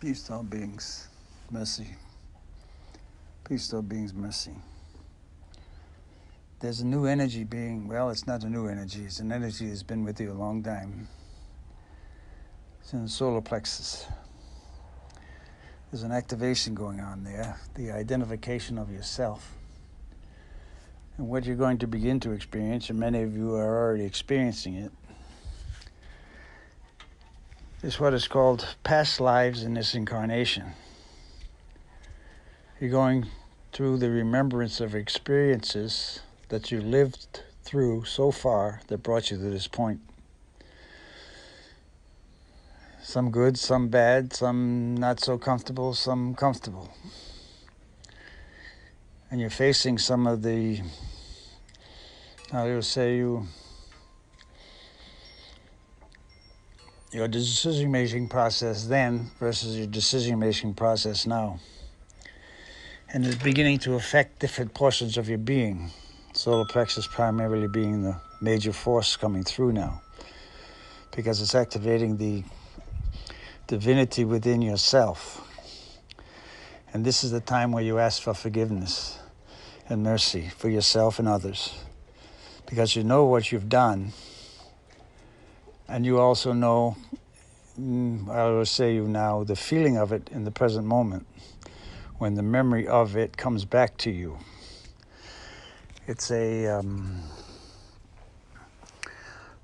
Peace to all beings, mercy. Peace to all beings, mercy. There's a new energy being, well, it's not a new energy, it's an energy that's been with you a long time. It's in the solar plexus. There's an activation going on there, the identification of yourself. And what you're going to begin to experience, and many of you are already experiencing it, is what is called past lives in this incarnation. You're going through the remembrance of experiences that you lived through so far that brought you to this point. Some good, some bad, some not so comfortable, some comfortable. And you're facing some of the, your decision-making process then versus your decision-making process now. And it's beginning to affect different portions of your being. Solar plexus primarily being the major force coming through now, because it's activating the divinity within yourself. And this is the time where you ask for forgiveness and mercy for yourself and others, because you know what you've done, and you also know, I will say you now, the feeling of it in the present moment, when the memory of it comes back to you. It's a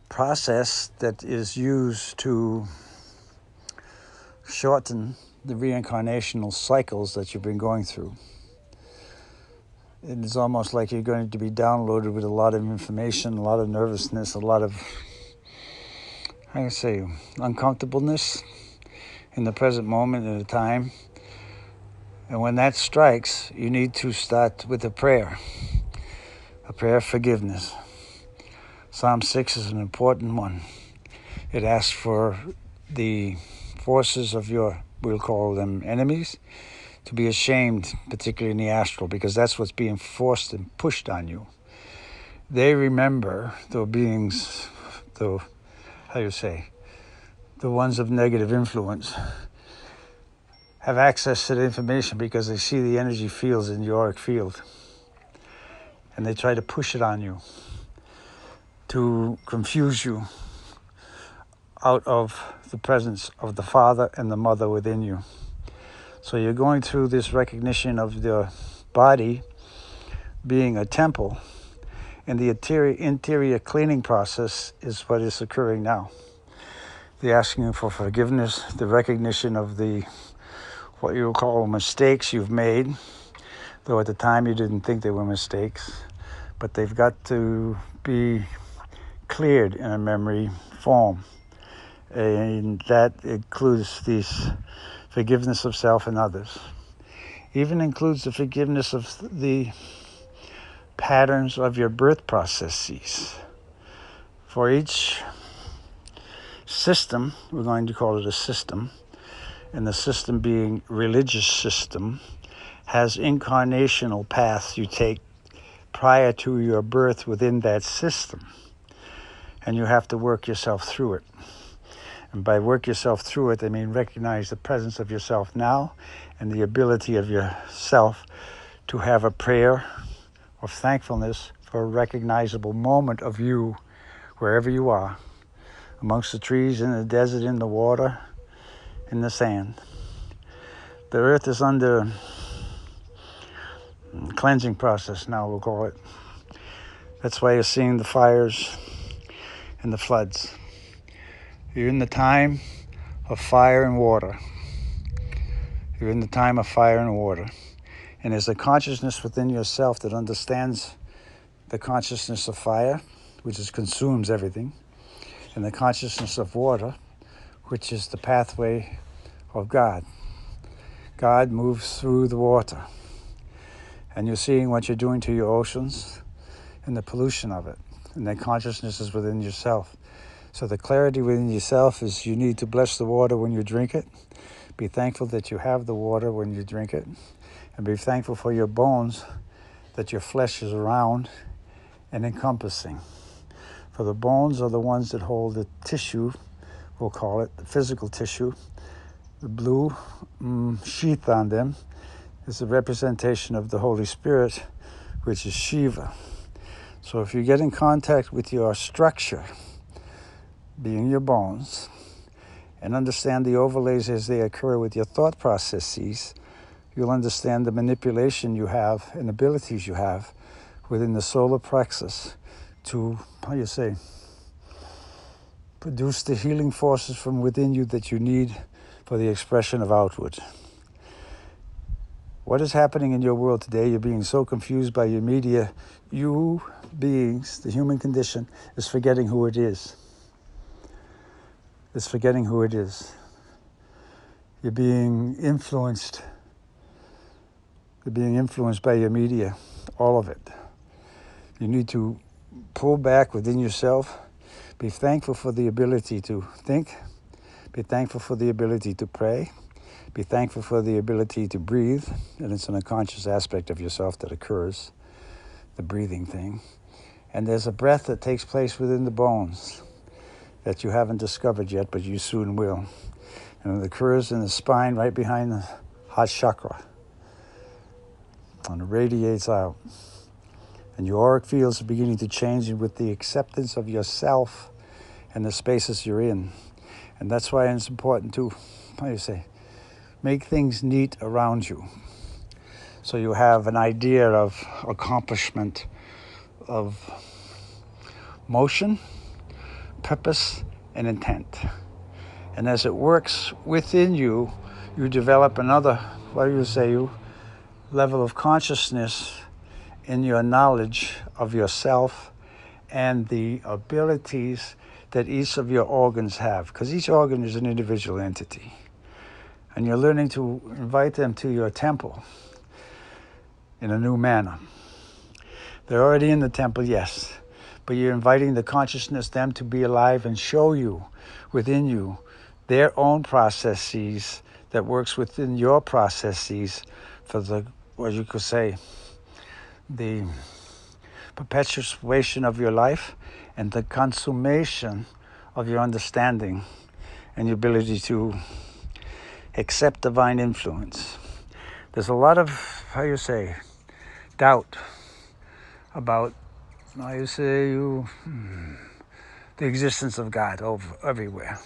process that is used to shorten the reincarnational cycles that you've been going through. It's almost like you're going to be downloaded with a lot of information, a lot of nervousness, a lot of, uncomfortableness in the present moment at a time. And when that strikes, you need to start with a prayer of forgiveness. Psalm 6 is an important one. It asks for the forces of your, we'll call them enemies, to be ashamed, particularly in the astral, because that's what's being forced and pushed on you. They remember the beings, the ones of negative influence, have access to the information because they see the energy fields in the auric field. And they try to push it on you to confuse you out of the presence of the Father and the Mother within you. So you're going through this recognition of the body being a temple, and the interior cleaning process is what is occurring now. The asking for forgiveness, the recognition of the what you call mistakes you've made, though at the time you didn't think they were mistakes, but they've got to be cleared in a memory form. And that includes this forgiveness of self and others. Even includes the forgiveness of the patterns of your birth processes. For each system, we're going to call it a system, and the system being religious system, has incarnational paths you take prior to your birth within that system. And you have to work yourself through it. And by work yourself through it, I mean recognize the presence of yourself now and the ability of yourself to have a prayer of thankfulness for a recognizable moment of you wherever you are, amongst the trees, in the desert, in the water, in the sand. The earth is under cleansing process now, we'll call it. That's why you're seeing the fires and the floods. You're in the time of fire and water. You're in the time of fire and water. And there's a consciousness within yourself that understands the consciousness of fire, which consumes everything, and the consciousness of water, which is the pathway of God. God moves through the water. And you're seeing what you're doing to your oceans and the pollution of it. And that consciousness is within yourself. So the clarity within yourself is you need to bless the water when you drink it. Be thankful that you have the water when you drink it. And be thankful for your bones, that your flesh is round and encompassing. For the bones are the ones that hold the tissue, we'll call it, the physical tissue, The blue sheath on them is a representation of the Holy Spirit, which is Shiva. So if you get in contact with your structure, being your bones, and understand the overlays as they occur with your thought processes, you'll understand the manipulation you have and abilities you have within the solar plexus to, produce the healing forces from within you that you need for the expression of outward. What is happening in your world today? You're being so confused by your media. You beings, the human condition, is forgetting who it is. It's forgetting who it is. You're being influenced. You're being influenced by your media, all of it. You need to pull back within yourself. Be thankful for the ability to think. Be thankful for the ability to pray. Be thankful for the ability to breathe. And it's an unconscious aspect of yourself that occurs, the breathing thing. And there's a breath that takes place within the bones that you haven't discovered yet, but you soon will. And it occurs in the spine right behind the heart chakra. And it radiates out. And your auric fields are beginning to change with the acceptance of yourself and the spaces you're in. And that's why it's important to, make things neat around you. So you have an idea of accomplishment, of motion, purpose, and intent. And as it works within you, you develop another, level of consciousness in your knowledge of yourself and the abilities that each of your organs have, because each organ is an individual entity. And you're learning to invite them to your temple in a new manner. They're already in the temple, yes, but you're inviting the consciousness, them to be alive and show you, within you, their own processes that works within your processes for the, the perpetuation of your life and the consummation of your understanding and your ability to accept divine influence. There's a lot of, doubt about, the existence of God everywhere.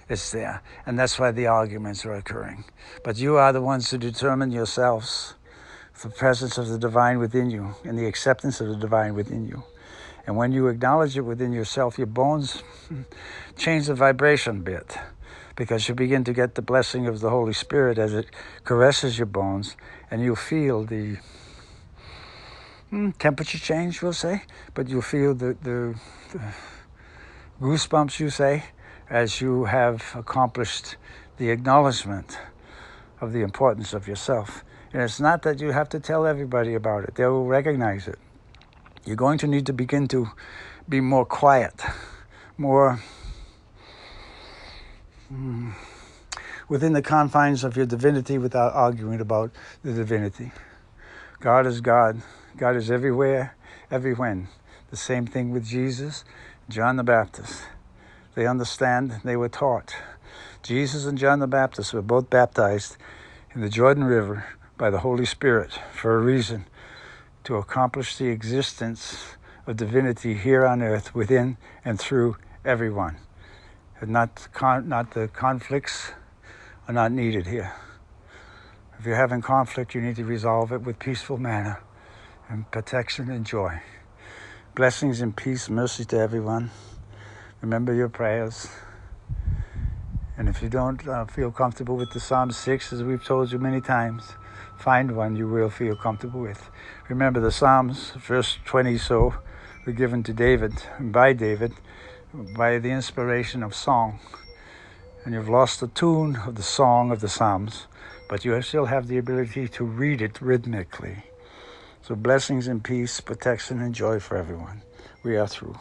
It's there. And that's why the arguments are occurring. But you are the ones who determine yourselves, the presence of the divine within you and the acceptance of the divine within you. And when you acknowledge it within yourself, your bones change the vibration a bit, because you begin to get the blessing of the Holy Spirit as it caresses your bones, and you'll feel the temperature change, we'll say, but you'll feel the goosebumps, as you have accomplished the acknowledgement of the importance of yourself. And it's not that you have to tell everybody about it. They will recognize it. You're going to need to begin to be more quiet, more within the confines of your divinity without arguing about the divinity. God is God. God is everywhere, everywhen. The same thing with Jesus, John the Baptist. They understand, they were taught. Jesus and John the Baptist were both baptized in the Jordan River by the Holy Spirit for a reason, to accomplish the existence of divinity here on earth within and through everyone. And not the conflicts are not needed here. If you're having conflict, you need to resolve it with peaceful manner and protection and joy. Blessings and peace, mercy to everyone. Remember your prayers. And if you don't feel comfortable with the Psalm 6, as we've told you many times, find one you will feel comfortable with. Remember the Psalms, verse 20 so, were given to David, by the inspiration of song. And you've lost the tune of the song of the Psalms, but you still have the ability to read it rhythmically. So blessings and peace, protection and joy for everyone. We are through.